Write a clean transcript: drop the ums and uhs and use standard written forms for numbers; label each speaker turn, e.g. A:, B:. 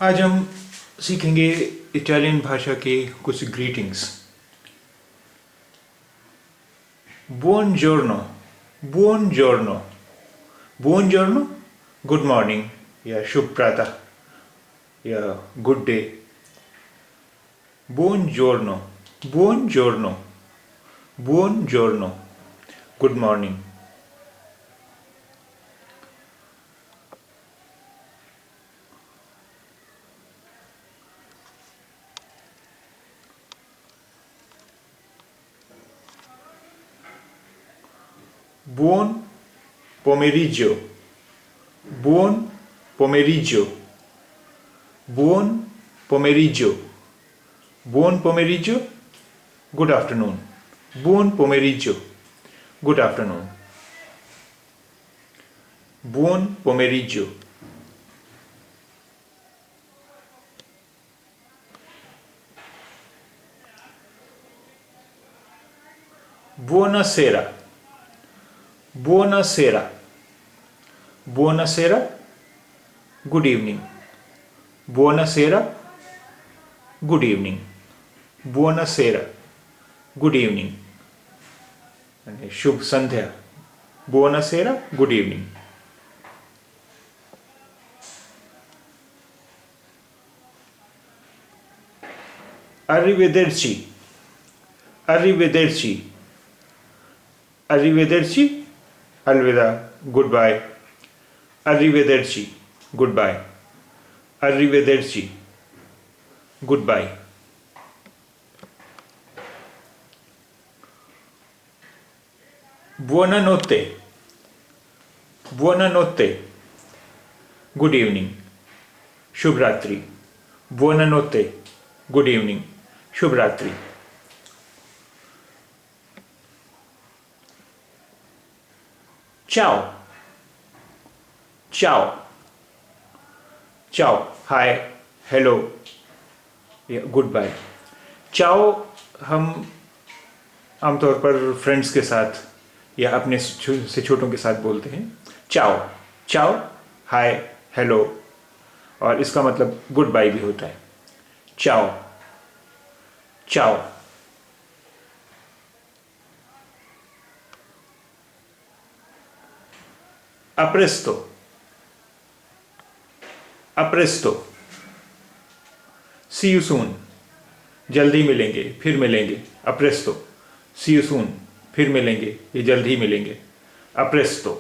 A: आज हम सीखेंगे इटालियन भाषा के कुछ ग्रीटिंग्स। बुongiorno, buongiorno, buongiorno, गुड मॉर्निंग या शुभ प्रातः या good day. buongiorno, buongiorno, buongiorno, good morning. Buon pomeriggio, buon pomeriggio, buon pomeriggio, buon pomeriggio, good afternoon, buon pomeriggio, good afternoon, buon pomeriggio, buonasera, buonasera, buonasera, good evening, buonasera, good evening, buonasera, good evening, आणि शुभ संध्या, buonasera, good evening. Arrivederci, arrivederci, arrivederci, अलविदा, goodbye, arrivederci, goodbye, arrivederci, goodbye. Buonanotte, buonanotte, good evening, शुभ रात्रि, buonanotte, good evening, शुभ रात्रि. Ciao, ciao, ciao, hi, hello, goodbye. Ciao हम आमतौर पर friends के साथ या अपने से छोटों के साथ बोलते हैं। चाओ, चाओ, हाय, हेलो, और इसका मतलब गुड बाय भी होता है। चाओ, चाओ। A presto, a presto, see you soon, जल्दी मिलेंगे, फिर मिलेंगे। A presto, see you soon, फिर मिलेंगे, ये जल्द ही मिलेंगे। A presto.